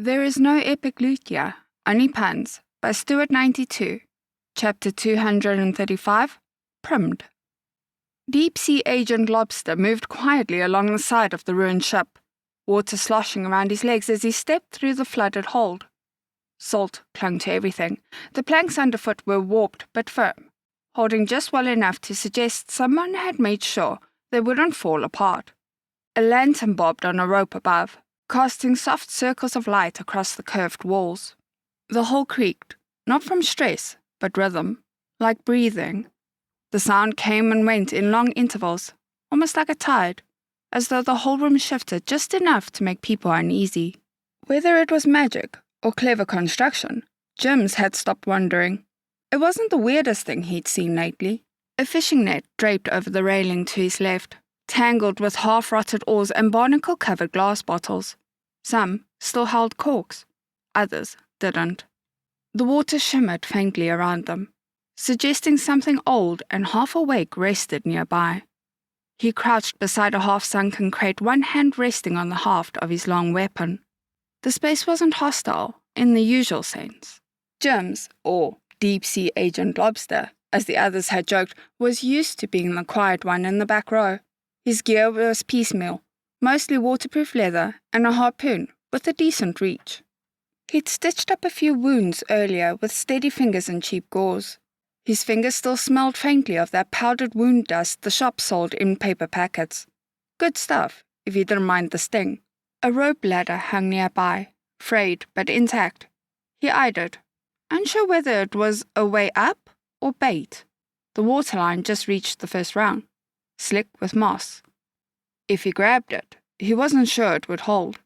There is no epic loot here, only puns, by Ch.235, Chapter 235, Primmed. Deep-sea agent Lobster moved quietly along the side of the ruined ship, water sloshing around his legs as he stepped through the flooded hold. Salt clung to everything. The planks underfoot were warped but firm, holding just well enough to suggest someone had made sure they wouldn't fall apart. A lantern bobbed on a rope above, casting soft circles of light across the curved walls. The hull creaked, not from stress, but rhythm, like breathing. The sound came and went in long intervals, almost like a tide, as though the whole room shifted just enough to make people uneasy. Whether it was magic or clever construction, Jims had stopped wondering. It wasn't the weirdest thing he'd seen lately. A fishing net draped over the railing to his left, tangled with half-rotted oars and barnacle-covered glass bottles. Some still held corks, others didn't. The water shimmered faintly around them, suggesting something old and half-awake rested nearby. He crouched beside a half-sunken crate, one hand resting on the haft of his long weapon. The space wasn't hostile, in the usual sense. Jims, or deep-sea agent Lobster, as the others had joked, was used to being the quiet one in the back row. His gear was piecemeal, mostly waterproof leather and a harpoon with a decent reach. He'd stitched up a few wounds earlier with steady fingers and cheap gauze. His fingers still smelled faintly of that powdered wound dust the shop sold in paper packets. Good stuff, if you didn't mind the sting. A rope ladder hung nearby, frayed but intact. He eyed it, unsure whether it was a way up or bait. The waterline just reached the first round, slick with moss. If he grabbed it, he wasn't sure it would hold.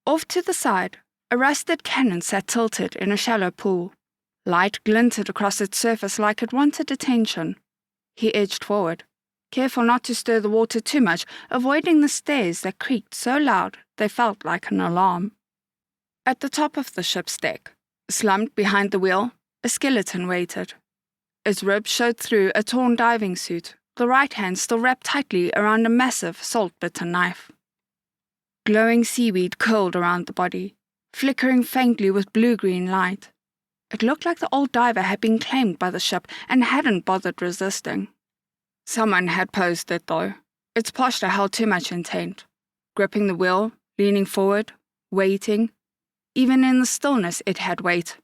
Off to the side, a rusted cannon sat tilted in a shallow pool. Light glinted across its surface like it wanted attention. He edged forward, careful not to stir the water too much, avoiding the stairs that creaked so loud they felt like an alarm. At the top of the ship's deck, slumped behind the wheel, a skeleton waited. Its ribs showed through a torn diving suit, the right hand still wrapped tightly around a massive salt-bitten knife. Glowing seaweed curled around the body, flickering faintly with blue-green light. It looked like the old diver had been claimed by the ship and hadn't bothered resisting. Someone had posed it, though. Its posture held too much intent. Gripping the wheel, leaning forward, waiting. Even in the stillness it had weight.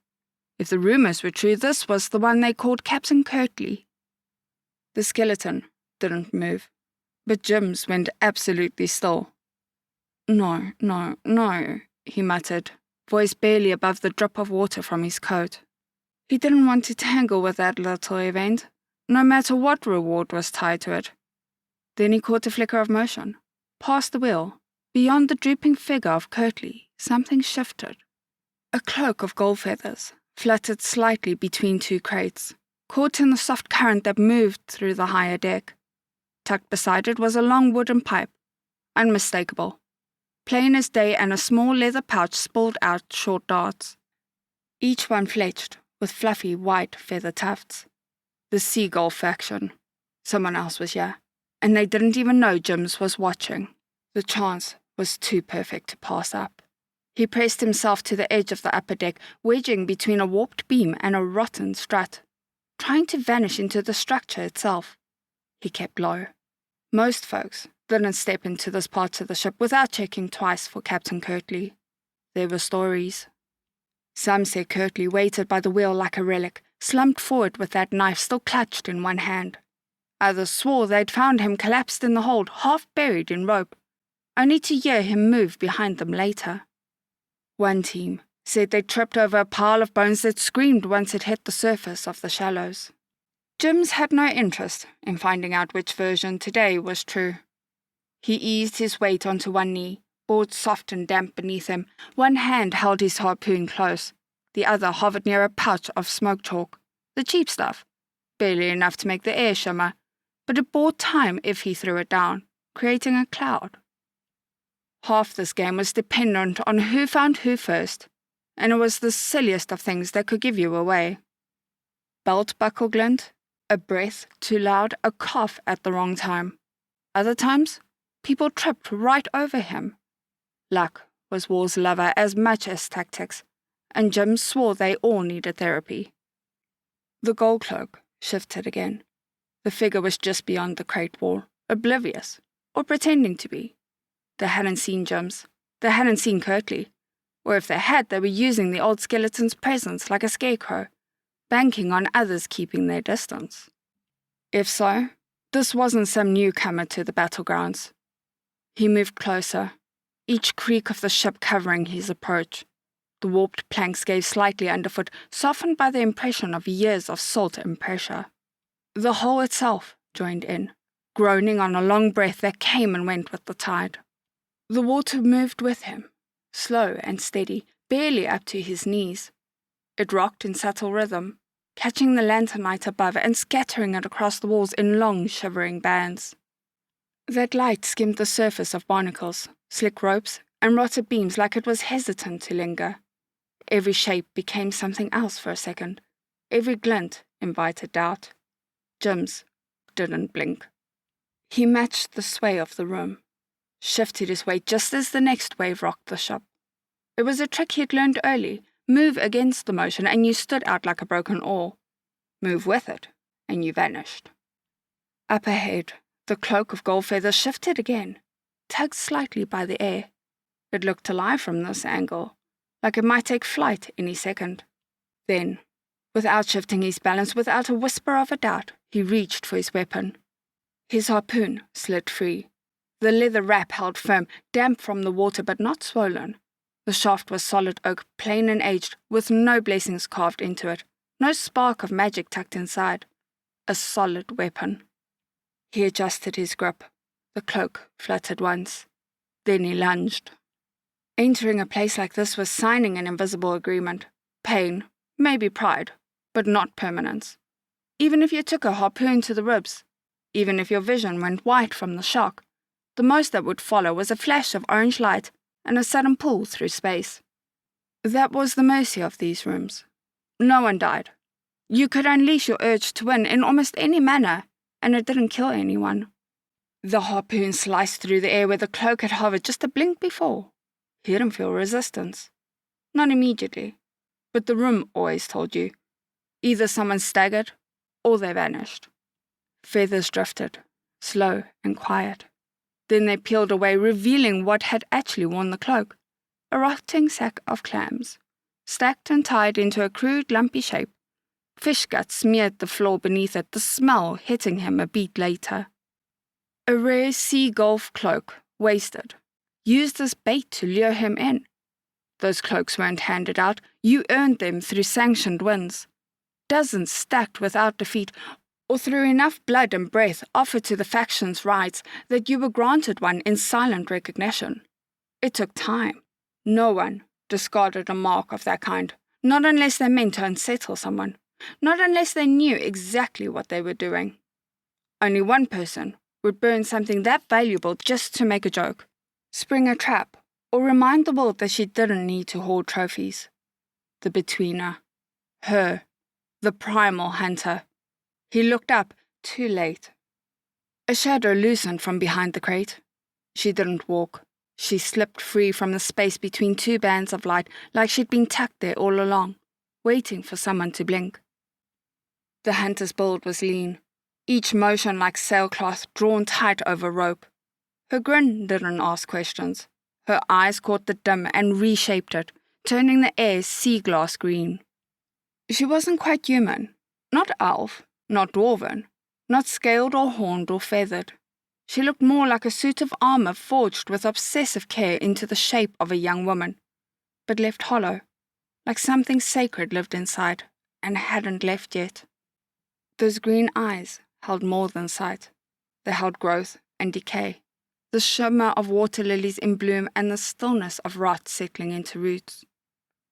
If the rumors were true, this was the one they called Captain Kirtley. The skeleton didn't move, but Jims went absolutely still. No, he muttered, voice barely above the drip of water from his coat. He didn't want to tangle with that little event, no matter what reward was tied to it. Then he caught a flicker of motion. Past the wheel, beyond the drooping figure of Kirtley, something shifted. A cloak of gold feathers fluttered slightly between two crates, caught in the soft current that moved through the higher deck. Tucked beside it was a long wooden pipe, unmistakable, plain as day, and a small leather pouch spilled out short darts, each one fletched with fluffy white feather tufts. The seagull faction. Someone else was here, and they didn't even know Jims was watching. The chance was too perfect to pass up. He pressed himself to the edge of the upper deck, wedging between a warped beam and a rotten strut, trying to vanish into the structure itself. He kept low. Most folks didn't step into this part of the ship without checking twice for Captain Kirtley. There were stories. Some said Kirtley waited by the wheel like a relic, slumped forward with that knife still clutched in one hand. Others swore they'd found him collapsed in the hold, half buried in rope, only to hear him move behind them later. One team said they'd tripped over a pile of bones that screamed once it hit the surface of the shallows. Jims had no interest in finding out which version today was true. He eased his weight onto one knee, board soft and damp beneath him. One hand held his harpoon close. The other hovered near a pouch of smoke chalk, the cheap stuff, barely enough to make the air shimmer, but it bought time if he threw it down, creating a cloud. Half this game was dependent on who found who first, and it was the silliest of things that could give you away. Belt buckle glint, a breath too loud, a cough at the wrong time. Other times, people tripped right over him. Luck was war's lover as much as tactics, and Jim swore they all needed therapy. The gold cloak shifted again. The figure was just beyond the crate wall, oblivious, or pretending to be. They hadn't seen Jim's. They hadn't seen Kirkley. Or if they had, they were using the old skeleton's presence like a scarecrow, banking on others keeping their distance. If so, this wasn't some newcomer to the battlegrounds. He moved closer, each creak of the ship covering his approach. The warped planks gave slightly underfoot, softened by the impression of years of salt and pressure. The hull itself joined in, groaning on a long breath that came and went with the tide. The water moved with him, slow and steady, barely up to his knees. It rocked in subtle rhythm, catching the lanternite above and scattering it across the walls in long, shivering bands. That light skimmed the surface of barnacles, slick ropes, and rotted beams like it was hesitant to linger. Every shape became something else for a second. Every glint invited doubt. Jim's didn't blink. He matched the sway of the room, shifted his weight just as the next wave rocked the ship. It was a trick he'd learned early. Move against the motion and you stood out like a broken oar. Move with it, and you vanished. Up ahead, the cloak of gold feathers shifted again, tugged slightly by the air. It looked alive from this angle, like it might take flight any second. Then, without shifting his balance, without a whisper of a doubt, he reached for his weapon. His harpoon slid free. The leather wrap held firm, damp from the water but not swollen. The shaft was solid oak, plain and aged, with no blessings carved into it, no spark of magic tucked inside. A solid weapon. He adjusted his grip. The cloak fluttered once. Then he lunged. Entering a place like this was signing an invisible agreement. Pain, maybe pride, but not permanence. Even if you took a harpoon to the ribs, even if your vision went white from the shock, the most that would follow was a flash of orange light and a sudden pull through space. That was the mercy of these rooms. No one died. You could unleash your urge to win in almost any manner, and it didn't kill anyone. The harpoon sliced through the air where the cloak had hovered just a blink before. He didn't feel resistance. Not immediately, but the room always told you. Either someone staggered, or they vanished. Feathers drifted, slow and quiet. Then they peeled away, revealing what had actually worn the cloak. A rotting sack of clams, stacked and tied into a crude, lumpy shape. Fish guts smeared the floor beneath it, the smell hitting him a beat later. A rare sea golf cloak, wasted, used as bait to lure him in. Those cloaks weren't handed out, you earned them through sanctioned wins. Dozens stacked without defeat, or through enough blood and breath offered to the faction's rights that you were granted one in silent recognition. It took time. No one discarded a mark of that kind, not unless they meant to unsettle someone, not unless they knew exactly what they were doing. Only one person would burn something that valuable just to make a joke, spring a trap, or remind the world that she didn't need to hoard trophies. The betweener. Her. The primal hunter. He looked up, too late. A shadow loosened from behind the crate. She didn't walk. She slipped free from the space between two bands of light, like she'd been tucked there all along, waiting for someone to blink. The hunter's build was lean, each motion like sailcloth drawn tight over rope. Her grin didn't ask questions. Her eyes caught the dim and reshaped it, turning the air sea glass green. She wasn't quite human, not elf, not dwarven, not scaled or horned or feathered. She looked more like a suit of armor forged with obsessive care into the shape of a young woman, but left hollow, like something sacred lived inside and hadn't left yet. Those green eyes held more than sight. They held growth and decay, the shimmer of water lilies in bloom and the stillness of rot settling into roots.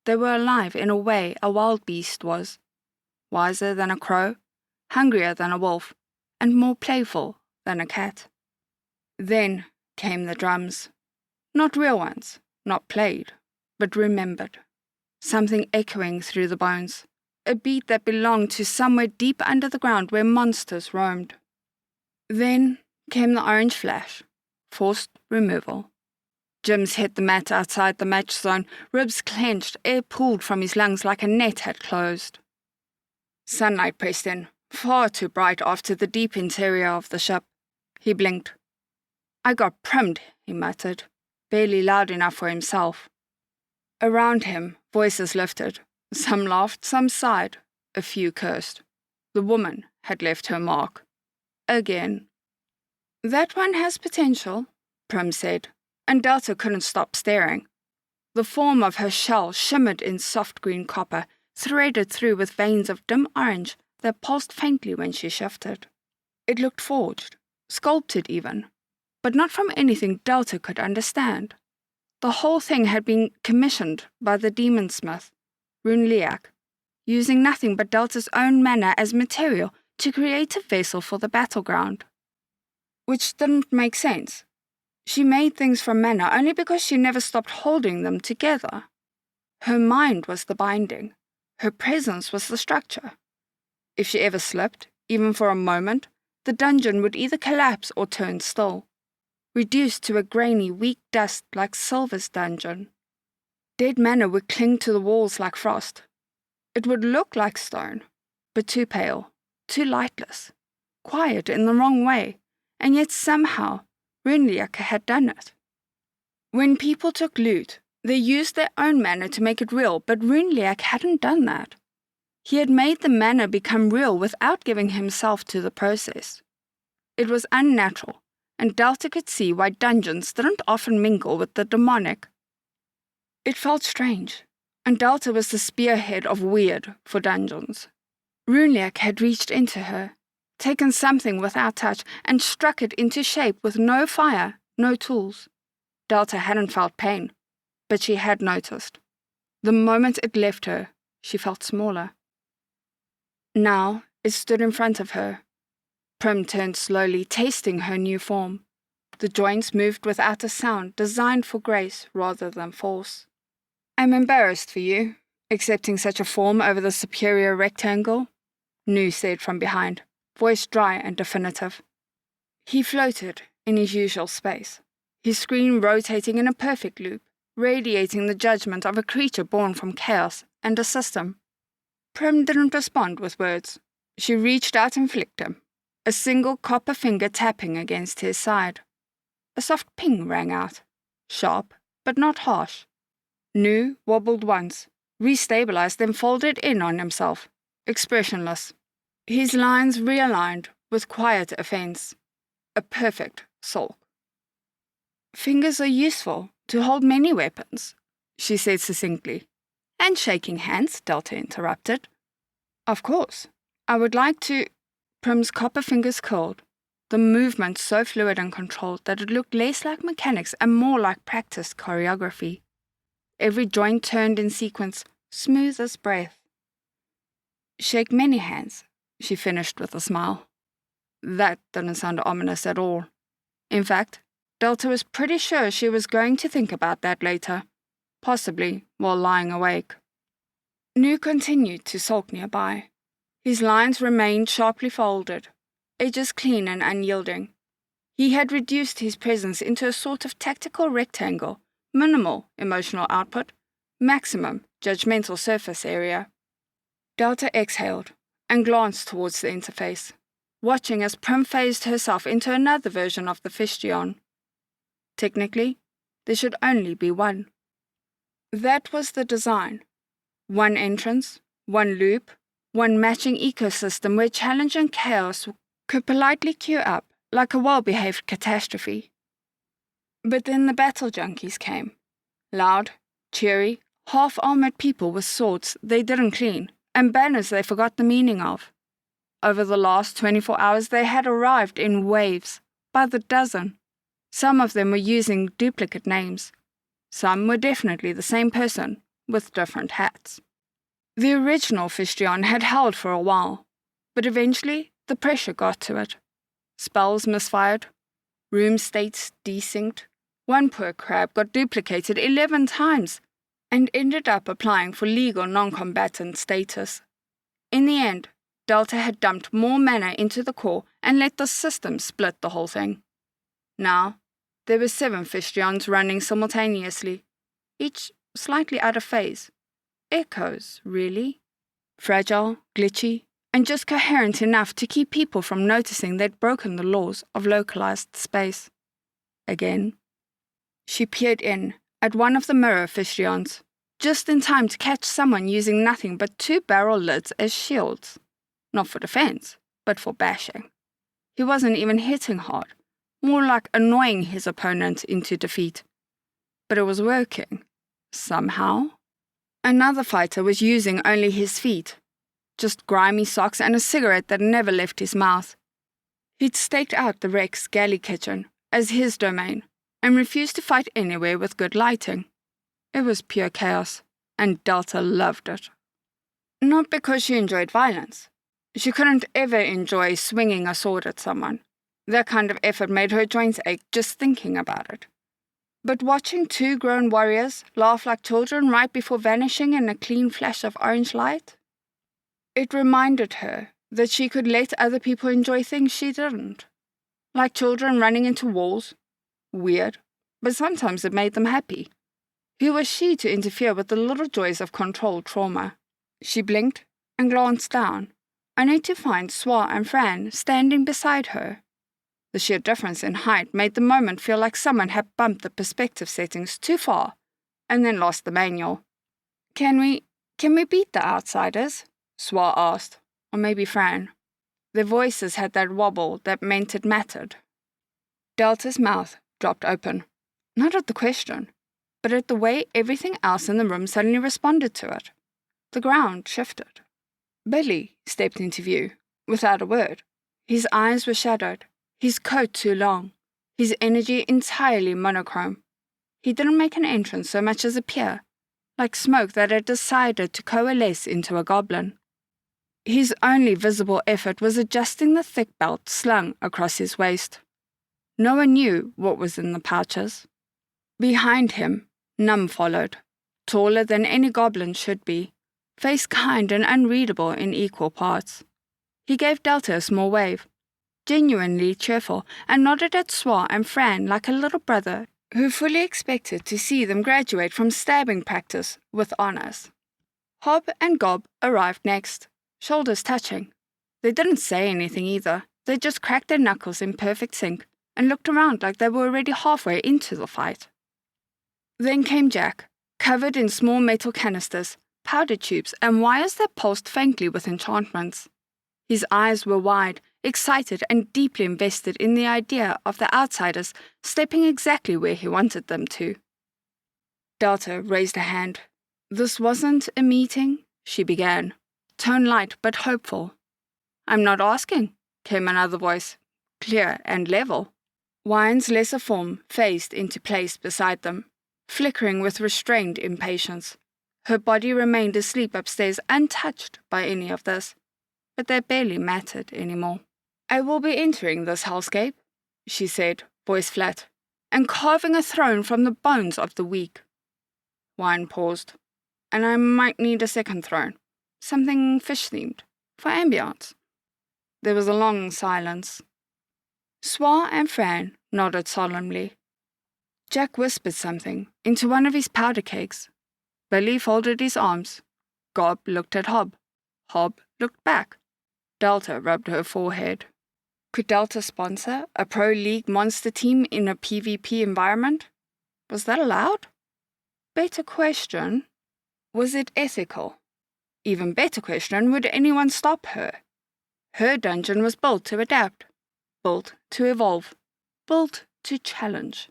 They were alive in a way a wild beast was, wiser than a crow, hungrier than a wolf, and more playful than a cat. Then came the drums. Not real ones, not played, but remembered. Something echoing through the bones, a beat that belonged to somewhere deep under the ground where monsters roamed. Then came the orange flash, forced removal. Jim's hit the mat outside the match zone, ribs clenched, air pulled from his lungs like a net had closed. Sunlight pressed in, far too bright after the deep interior of the ship. He blinked. "I got primmed," he muttered, barely loud enough for himself. Around him, voices lifted. Some laughed, some sighed, a few cursed. The woman had left her mark. Again. "That one has potential," Prim said, and Delta couldn't stop staring. The form of her shell shimmered in soft green copper, threaded through with veins of dim orange that pulsed faintly when she shifted. It looked forged, sculpted even, but not from anything Delta could understand. The whole thing had been commissioned by the demon-smith, Runliak, using nothing but Delta's own mana as material to create a vessel for the battleground. Which didn't make sense. She made things from mana only because she never stopped holding them together. Her mind was the binding. Her presence was the structure. If she ever slipped, even for a moment, the dungeon would either collapse or turn still, reduced to a grainy, weak dust like Silver's dungeon. Dead mana would cling to the walls like frost. It would look like stone, but too pale, too lightless, quiet in the wrong way, and yet somehow Runliak had done it. When people took loot, they used their own mana to make it real, but Runliak hadn't done that. He had made the mana become real without giving himself to the process. It was unnatural, and Delta could see why dungeons didn't often mingle with the demonic. It felt strange, and Delta was the spearhead of weird for dungeons. Runliak had reached into her, taken something without touch, and struck it into shape with no fire, no tools. Delta hadn't felt pain, but she had noticed. The moment it left her, she felt smaller. Now it stood in front of her. Prim turned slowly, tasting her new form. The joints moved without a sound, designed for grace rather than force. "I'm embarrassed for you, accepting such a form over the superior rectangle," Nu said from behind, voice dry and definitive. He floated in his usual space, his screen rotating in a perfect loop, radiating the judgment of a creature born from chaos and a system. Prim didn't respond with words. She reached out and flicked him, a single copper finger tapping against his side. A soft ping rang out, sharp but not harsh. Nu wobbled once, restabilized, then folded in on himself, expressionless. His lines realigned with quiet offense, a perfect sulk. "Fingers are useful to hold many weapons," she said succinctly. "And shaking hands," Delta interrupted. "Of course. I would like to—" Prim's copper fingers curled, the movement so fluid and controlled that it looked less like mechanics and more like practiced choreography. Every joint turned in sequence, smooth as breath. "Shake many hands," she finished with a smile. That didn't sound ominous at all. In fact, Delta was pretty sure she was going to think about that later, possibly while lying awake. Nu continued to sulk nearby. His lines remained sharply folded, edges clean and unyielding. He had reduced his presence into a sort of tactical rectangle, minimal emotional output, maximum judgmental surface area. Delta exhaled and glanced towards the interface, watching as Prim phased herself into another version of the Fishtion. Technically, there should only be one. That was the design. One entrance, one loop, one matching ecosystem where challenge and chaos could politely queue up like a well-behaved catastrophe. But then the battle junkies came. Loud, cheery, half-armored people with swords they didn't clean, and banners they forgot the meaning of. Over the last 24 hours they had arrived in waves, by the dozen. Some of them were using duplicate names. Some were definitely the same person, with different hats. The original Fishtion had held for a while, but eventually the pressure got to it. Spells misfired, room states desynced. One poor crab got duplicated 11 times and ended up applying for legal non-combatant status. In the end, Delta had dumped more mana into the core and let the system split the whole thing. Now, There were 7 Fishtrions running simultaneously, each slightly out of phase. Echoes, really. Fragile, glitchy, and just coherent enough to keep people from noticing they'd broken the laws of localized space. Again. She peered in at one of the mirror Fishtrions, just in time to catch someone using nothing but 2 barrel lids as shields. Not for defense, but for bashing. He wasn't even hitting hard, more like annoying his opponent into defeat. But it was working. Somehow. Another fighter was using only his feet, just grimy socks and a cigarette that never left his mouth. He'd staked out the Rex galley kitchen as his domain and refused to fight anywhere with good lighting. It was pure chaos, and Delta loved it. Not because she enjoyed violence. She couldn't ever enjoy swinging a sword at someone. That kind of effort made her joints ache just thinking about it. But watching 2 grown warriors laugh like children right before vanishing in a clean flash of orange light, it reminded her that she could let other people enjoy things she didn't. Like children running into walls. Weird, but sometimes it made them happy. Who was she to interfere with the little joys of controlled trauma? She blinked and glanced down, only to find Swa and Fran standing beside her. The sheer difference in height made the moment feel like someone had bumped the perspective settings too far and then lost the manual. Can we beat the outsiders? Swa asked, or maybe Fran. Their voices had that wobble that meant it mattered. Delta's mouth dropped open, not at the question, but at the way everything else in the room suddenly responded to it. The ground shifted. Billy stepped into view, without a word. His eyes were shadowed, his coat too long, his energy entirely monochrome. He didn't make an entrance so much as appear, like smoke that had decided to coalesce into a goblin. His only visible effort was adjusting the thick belt slung across his waist. No one knew what was in the pouches. Behind him, Num followed, taller than any goblin should be, face kind and unreadable in equal parts. He gave Delta a small wave, genuinely cheerful, and nodded at Swa and Fran like a little brother who fully expected to see them graduate from stabbing practice with honors. Hob and Gob arrived next, shoulders touching. They didn't say anything either. They just cracked their knuckles in perfect sync and looked around like they were already halfway into the fight. Then came Jack, covered in small metal canisters, powder tubes, and wires that pulsed faintly with enchantments. His eyes were wide, excited, and deeply invested in the idea of the outsiders stepping exactly where he wanted them to. Delta raised a hand. "This wasn't a meeting," she began, tone light but hopeful. "I'm not asking," came another voice, clear and level. Wine's lesser form phased into place beside them, flickering with restrained impatience. Her body remained asleep upstairs untouched by any of this, but that barely mattered anymore. "I will be entering this hellscape," she said, voice flat, "and carving a throne from the bones of the weak." Wine paused. "And I might need a second throne, something fish-themed, for ambiance." There was a long silence. Swa and Fran nodded solemnly. Jack whispered something into one of his powder kegs. Billy folded his arms. Gob looked at Hob. Hob looked back. Delta rubbed her forehead. Could Delta sponsor a pro-league monster team in a PvP environment? Was that allowed? Better question, was it ethical? Even better question, would anyone stop her? Her dungeon was built to adapt, built to evolve, built to challenge.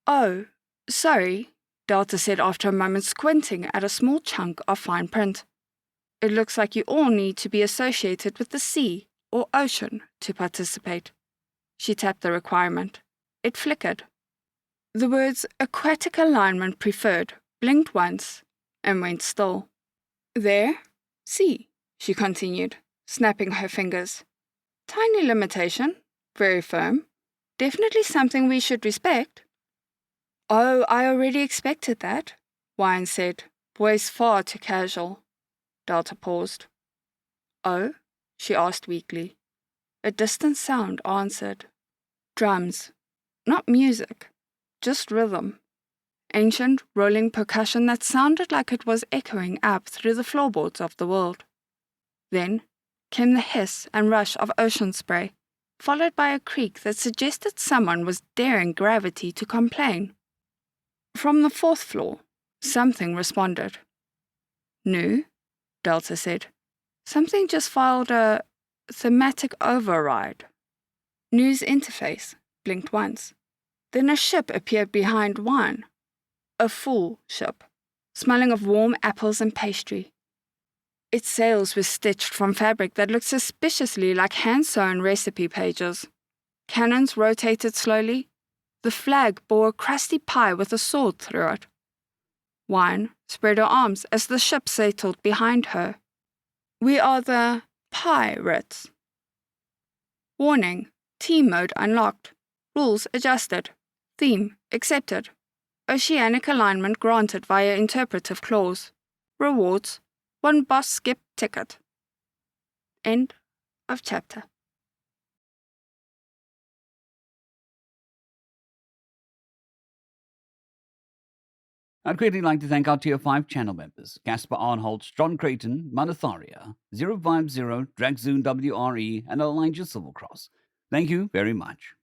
"Oh, sorry," Delta said after a moment, squinting at a small chunk of fine print. "It looks like you all need to be associated with the sea or ocean to participate." She tapped the requirement. It flickered. The words "aquatic alignment preferred" blinked once and went still. "There, see," she continued, snapping her fingers. "Tiny limitation, very firm, definitely something we should respect." "Oh, I already expected that," Wine said, voice far too casual. Delta paused. "Oh?" she asked weakly. A distant sound answered. Drums. Not music, just rhythm. Ancient, rolling percussion that sounded like it was echoing up through the floorboards of the world. Then came the hiss and rush of ocean spray, followed by a creak that suggested someone was daring gravity to complain. From the fourth floor, something responded. "New?" Delta said. "Something just filed a thematic override." News interface blinked once. Then a ship appeared behind one. A full ship, smelling of warm apples and pastry. Its sails were stitched from fabric that looked suspiciously like hand-sewn recipe pages. Cannons rotated slowly. The flag bore a crusty pie with a sword through it. Wine spread her arms as the ship settled behind her. "We are the pirates." Warning: team mode unlocked. Rules adjusted. Theme accepted. Oceanic alignment granted via interpretive clause. Rewards: 1 boss skip ticket. End of chapter. I'd greatly like to thank our Tier 5 channel members, Caspar Arnholtz, John Creighton, Manatharia, 050, Dragzoon WRE, and Elijah Silvercross. Thank you very much.